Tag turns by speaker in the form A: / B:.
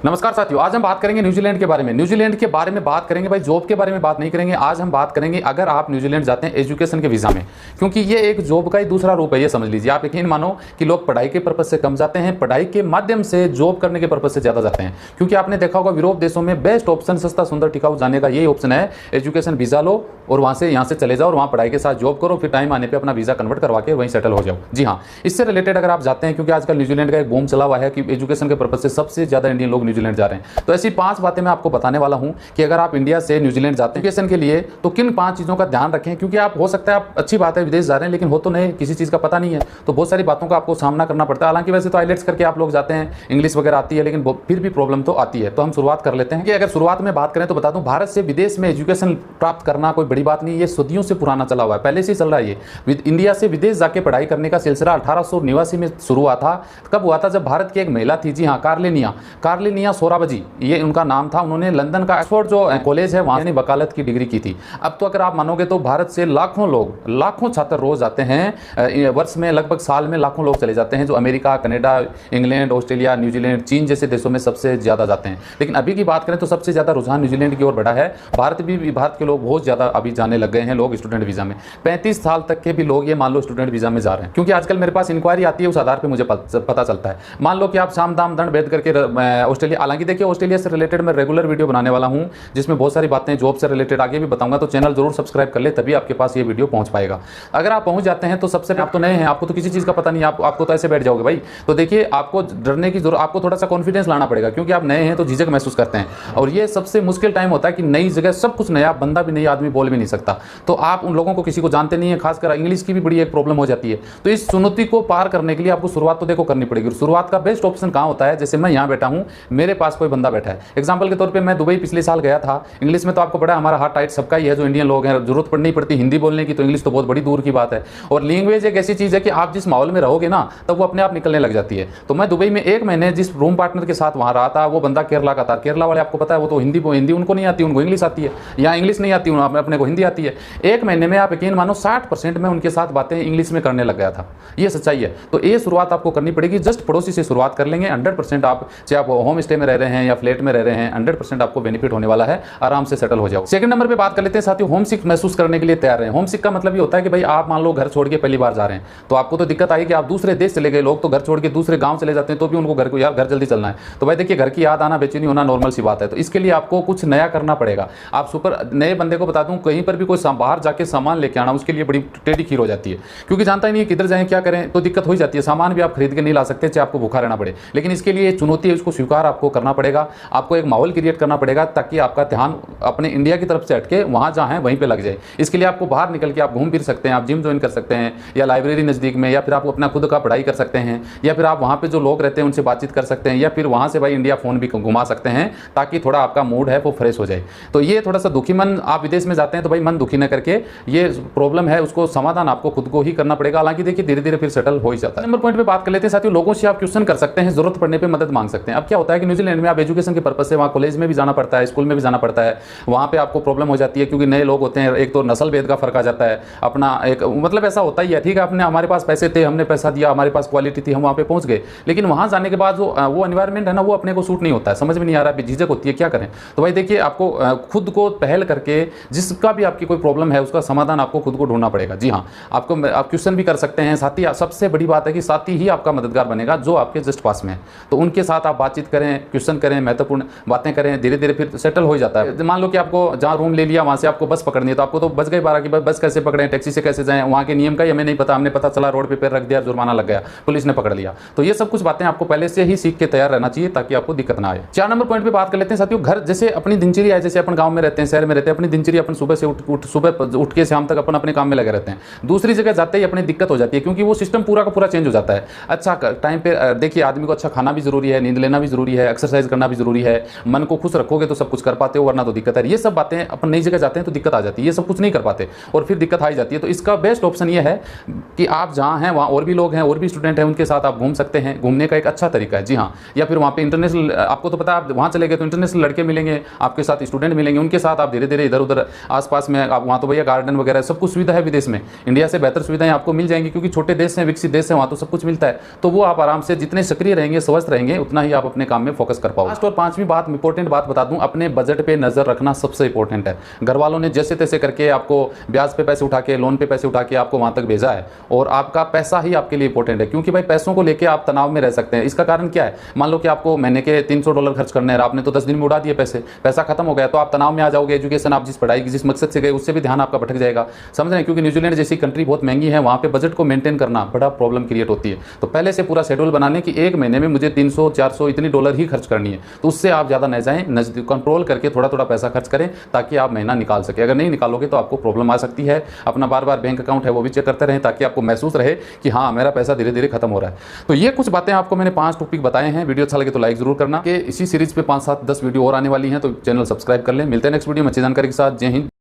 A: नमस्कार साथियों, आज हम बात करेंगे न्यूजीलैंड के बारे में। न्यूजीलैंड के बारे में बात करेंगे भाई, जॉब के बारे में बात नहीं करेंगे। आज हम बात करेंगे अगर आप न्यूजीलैंड जाते हैं एजुकेशन के वीज़ा में, क्योंकि ये एक जॉब का ही दूसरा रूप है। ये समझ लीजिए, आप यकीन मानो कि लोग पढ़ाई के पर्पज से कम जाते हैं, पढ़ाई के माध्यम से जॉब करने के पर्पज से ज़्यादा जाते हैं। क्योंकि आपने देखा होगा यूरोप देशों में बेस्ट ऑप्शन, सस्ता सुंदर टिकाऊ जाने का यही ऑप्शन है, एजुकेशन वीज़ा लो और वहाँ से चले जाओ और वहाँ पढ़ाई के साथ जॉब करो, फिर टाइम आने पर अपना वीज़ा कन्वर्ट करवा के वहीं सेटल हो जाओ। जी हाँ, इससे रिलेटेड अगर आप जाते हैं, क्योंकि आजकल न्यूजीलैंड का एक बूम चला हुआ है कि एजुकेशन के पर्पज से सबसे ज़्यादा इंडियन लोग न्यूजीलैंड जा रहे हैं। तो ऐसी 5 बातें मैं आपको बताने वाला हूं कि अगर आप इंडिया से न्यूजीलैंड जाते हैं एजुकेशन के लिए तो किन 5 चीज़ों का ध्यान रखें। क्योंकि आप हो सकता है आप अच्छी बात है विदेश जा रहे हैं, लेकिन हो तो नहीं, किसी चीज़ का पता नहीं है, तो बहुत सारी बातों का आपको सामना करना पड़ता है। हालांकि वैसे तो आइलेट्स करके आप लोग जाते हैं, इंग्लिश वगैरह आती है, लेकिन फिर भी प्रॉब्लम तो आती है। तो हम शुरुआत कर लेते हैं कि अगर शुरुआत में बात करें तो बता दूं, भारत से विदेश में एजुकेशन प्राप्त करना कोई बड़ी बात नहीं, ये सदियों से पुराना चला हुआ है, पहले से ही चल रहा है। ये इंडिया से विदेश जाके पढ़ाई करने का सिलसिला 1889 में शुरू हुआ था। कब हुआ था? जब भारत की एक महिला थी, जी हाँ, कार्लिनिया सोराबजी, ये उनका नाम था। उन्होंने लंदन का ऑक्सफोर्ड जो कॉलेज है वहाँ ने वकालत की डिग्री की थी। अब तो अगर आप मानोगे तो भारत से लाखों छात्र रोज आते हैं, वर्ष में लगभग साल में लाखों लोग चले जाते हैं, जो America, Canada, England, Australia, New Zealand, चीन जैसे देशों में सबसे ज़्यादा जाते हैं। लेकिन अभी की बात करें तो सबसे ज़्यादा रुझान न्यूजीलैंड की ओर बढ़ा है। भारत के लोग बहुत ज़्यादा अभी जाने लग गए हैं लोग स्टूडेंट वीज़ा में। 35 साल तक के भी लोग ये मान लो स्टूडेंट वीज़ा में जा रहे हैं। क्योंकि आजकल मेरे पास इंक्वायरी आती है, उस आधार पर मुझे पता चलता है। मान लो कि आप साम दाम दंड भेद करके ऑस्ट्रेलिया, हालांकि देखिए ऑस्ट्रेलिया से रिलेटेड मैं रेगुलर वीडियो बनाने वाला हूं जिसमें बहुत सारी बातें जॉब से रिलेटेड आगे भी बताऊंगा, तो चैनल जरूर सब्सक्राइब कर ले, तभी आपके पास ये वीडियो पहुंच पाएगा। अगर आप पहुंच जाते हैं तो सबसे आप तो नए हैं, आपको तो किसी चीज़ का पता नहीं, आपको तो ऐसे बैठ जाओगे भाई। तो देखिए, आपको डरने की जरूरत, आपको थोड़ा सा कॉन्फिडेंस लाना पड़ेगा, क्योंकि आप नए हैं तो झिझक महसूस करते हैं। और ये सबसे मुश्किल टाइम होता है कि नई जगह सब कुछ नया, बंदा भी नहीं, आदमी बोल भी नहीं सकता, तो आप उन लोगों को किसी को जानते नहीं है, खासकर इंग्लिश की भी बड़ी एक प्रॉब्लम हो जाती है। तो इस चुनौती को पार करने के लिए आपको शुरुआत तो देखो करनी पड़ेगी। शुरुआत का बेस्ट ऑप्शन कहाँ होता है? जैसे मैं यहाँ बैठा हूँ, मेरे पास कोई बंदा बैठा है, एग्जाम्पल के तौर पर मैं दुबई पिछले साल गया था। इंग्लिश में तो आपको पता है हमारा हाथ टाइट सबका ही है, जो इंडियन लोग हैं, जरूरत पड़नी पड़ती हिंदी बोलने की, तो इंग्लिश तो बहुत बड़ी दूर की बात है। और लैंग्वेज एक ऐसी चीज़ है कि आप जिस माहौल में रहोगे ना, तब वो अपने आप निकलने लग जाती है। तो मैं दुबई में 1 महीने जिस रूम पार्टनर के साथ वहाँ रहा था, वो बंदा केरला का था। केरला वाले आपको पता है वो तो हिंदी उनको नहीं आती, उनको इंग्लिश आती है, या इंग्लिश नहीं आती, अपने को हिंदी आती है। 1 महीने में आप यकीन मानो 60% में उनके साथ बातें इंग्लिश में करने लग गया था। ये सच्चाई है। तो ये शुरुआत आपको करनी पड़ेगी, जस्ट पड़ोसी से शुरुआत कर लेंगे। 100% आप, चाहे आप होम स्टे में रह रहे हैं या फ्लैट में रह रहे हैं, 100% आपको बेनिफिट होने वाला है, आराम से सेटल हो जाओ। सेकंड नंबर पे बात कर लेते हैं साथियों, होम सिक महसूस करने के लिए तैयार रहें। होम सिक का मतलब ये होता है कि भाई आप मान लो घर छोड़ के पहली बार जा रहे हैं, तो आपको तो दिक्कत आएगी कि आप दूसरे देश चले गए। लोग तो घर छोड़ के दूसरे गांव चले जाते हैं, तो भी उनको घर को यार घर जल्दी चलना है। तो भाई देखिए, घर की याद आना, बेचैनी होना नॉर्मल सी बात है। तो इसके लिए आपको कुछ नया करना पड़ेगा। आप सुपर नए बंदे को बता दूं, कहीं पर भी कोई बाहर जाके सामान लेके आना, उसके लिए बड़ी टेढ़ी खीर हो जाती है, क्योंकि जानता ही नहीं किधर जाएं क्या करें, तो दिक्कत हो जाती है। सामान भी आप खरीद के नहीं ला सकते, चाहे आपको भूखा रहना पड़े। लेकिन इसके लिए चुनौती है, उसको स्वीकार आपको करना पड़ेगा। आपको एक माहौल क्रिएट करना पड़ेगा ताकि आपका ध्यान अपने इंडिया की तरफ से हटके वहाँ जहाँ है वहीं पे लग जाए। इसके लिए आपको बाहर निकल के आप घूम फिर सकते हैं, आप जिम ज्वाइन कर सकते हैं, या लाइब्रेरी नज़दीक में, या फिर आप अपना खुद का पढ़ाई कर सकते हैं, या फिर आप वहाँ पे जो लोग रहते हैं उनसे बातचीत कर सकते हैं, या फिर वहाँ से भाई इंडिया फ़ोन भी घुमा सकते हैं, ताकि थोड़ा आपका मूड है वो फ्रेश हो जाए। तो ये थोड़ा सा दुखी मन, आप विदेश में जाते हैं तो भाई मन दुखी न करके, ये प्रॉब्लम है उसको समाधान आपको खुद को ही करना पड़ेगा। हालांकि देखिए धीरे धीरे फिर सेटल हो ही जाता है। नंबर पॉइंट पे बात कर लेते हैं साथियों, लोगों से आप क्वेश्चन कर सकते हैं, जरूरत पड़ने पे मदद मांग सकते हैं। अब क्या होता है कि न्यूजीलैंड में आप एजुकेशन के पर्पज से वहाँ कॉलेज में भी जाना पड़ता है, स्कूल में भी जाना पड़ता है, वहाँ पे आपको प्रॉब्लम हो जाती है, क्योंकि नए लोग होते हैं, एक तो नस्ल भेद का फर्क आ जाता है, अपना एक मतलब ऐसा होता ही है। ठीक है, अपने हमारे पास पैसे थे, हमने पैसा दिया, हमारे पास क्वालिटी थी, हम वहाँ पे पहुँच गए, लेकिन वहाँ जाने के बाद जो वो एनवायरमेंट है ना, वो अपने को सूट नहीं होता है, समझ में नहीं आ रहा है, झिझक होती है, क्या करें। तो भाई देखिए, आपको खुद को पहल करके जिसका भी आपकी कोई प्रॉब्लम है उसका समाधान आपको खुद को ढूंढना पड़ेगा। जी हाँ, आप क्वेश्चन भी कर सकते हैं, साथ ही सबसे बड़ी बात है कि साथी ही आपका मददगार बनेगा जो आपके जस्ट पास में है। तो उनके साथ आप बातचीत करें, क्वेश्चन करें, महत्वपूर्ण बातें करें, धीरे धीरे फिर सेटल हो जाता है। मान लो कि आपको जहाँ रूम ले लिया, वहाँ से आपको बस पकड़नी है, तो आपको तो बच गए 12 की बस कैसे पकड़ें, टैक्सी से कैसे जाएं, वहाँ के नियम का ही हमें नहीं पता, हमने पता चला रोड पे पैर रख दिया, जुर्माना लग गया, पुलिस ने पकड़ लिया। तो ये सब कुछ बातें आपको पहले से ही सीख के तैयार रहना चाहिए, ताकि आपको दिक्कत ना आए। 4 नंबर पॉइंट पे बात कर लेते हैं साथियों, घर जैसे अपनी दिनचर्या है, जैसे अपन गाँव में रहते हैं, शहर में रहते हैं, अपनी दिनचर्या अपन सुबह से उठ के शाम तक अपन अपने काम में लगे रहते हैं। दूसरी जगह जाते ही अपनी दिक्कत हो जाती है, क्योंकि वो सिस्टम पूरा का पूरा चेंज हो जाता है। अच्छा टाइम पे देखिए, आदमी को अच्छा खाना भी जरूरी है, नींद लेना भी जरूरी है, एक्सरसाइज करना भी जरूरी है, मन को खुश रखोगे तो सब कुछ कर पाते हो, वरना तो दिक्कत है। ये सब बातें अपन नई जगह जाते हैं तो दिक्कत आ जाती है, ये सब कुछ नहीं कर पाते और फिर दिक्कत आ ही जाती है। तो इसका बेस्ट ऑप्शन ये है कि आप जहाँ हैं वहाँ और भी लोग हैं, और भी स्टूडेंट हैं, उनके साथ आप घूम सकते हैं। घूमने का एक अच्छा तरीका है, जी हाँ। या फिर वहाँ पे इंटरनेशनल, आपको तो पता है, आप वहाँ चले गए तो इंटरनेशनल लड़के मिलेंगे, आपके साथ स्टूडेंट मिलेंगे, उनके साथ आप धीरे धीरे इधर उधर आसपास में, आप वहाँ तो भैया गार्डन वगैरह सब कुछ सुविधा है विदेश में। इंडिया से बेहतर सुविधाएं आपको मिल जाएंगी, क्योंकि छोटे देश हैं, विकसित देश है, वहाँ तो सब कुछ मिलता है। तो वो आप आराम से जितने सक्रिय रहेंगे, स्वस्थ रहेंगे, उतना ही आप अपने काम में में फोकस कर पाओ। लास्ट और पांचवी बात, इंपॉर्टेंट बात बता दूं, अपने बजट पे नजर रखना सबसे इंपॉर्टेंट है। घर वालों ने जैसे तैसे करके आपको ब्याज पे पैसे उठा के, लोन पे पैसे उठा के आपको वहां तक भेजा है, और आपका पैसा ही आपके लिए इंपॉर्टेंट है, क्योंकि भाई पैसों को लेकर आप तनाव में रह सकते हैं। इसका कारण क्या है, मान लो कि आपको महीने के $300 खर्च करने हैं, आपने तो 10 दिन में उड़ा दिए पैसा खत्म हो गया, तो आप तनाव में आ जाओगे। एजुकेशन आप जिस पढ़ाई की जिस मकसद से गए उससे भी ध्यान आपका भटक जाएगा, समझ रहे हैं। क्योंकि न्यूजीलैंड जैसी कंट्री बहुत महंगी है, वहाँ पे बजट को मेंटेन करना बड़ा प्रॉब्लम क्रिएट होती है। तो पहले से पूरा शेड्यूल बना लें कि एक महीने में मुझे 300-400 इतनी डॉलर ही खर्च करनी है, तो उससे आप ज़्यादा न जाएं, नजदीक कंट्रोल करके थोड़ा थोड़ा पैसा खर्च करें ताकि आप महीना निकाल सके। अगर नहीं निकालोगे तो आपको प्रॉब्लम आ सकती है। अपना बार बार बैंक अकाउंट है वो भी चेक करते रहें, ताकि आपको महसूस रहे कि हाँ मेरा पैसा धीरे धीरे खत्म हो रहा है। तो ये कुछ बातें आपको मैंने 5 टॉपिक बताए हैं। वीडियो अच्छा लगे तो लाइक जरूर करना। कि इसी सीरीज पे 5-7-10 वीडियो और आने वाली हैं, तो चैनल सब्सक्राइब कर लें। मिलते हैं नेक्स्ट वीडियो में अच्छी जानकारी के साथ। जय हिंद।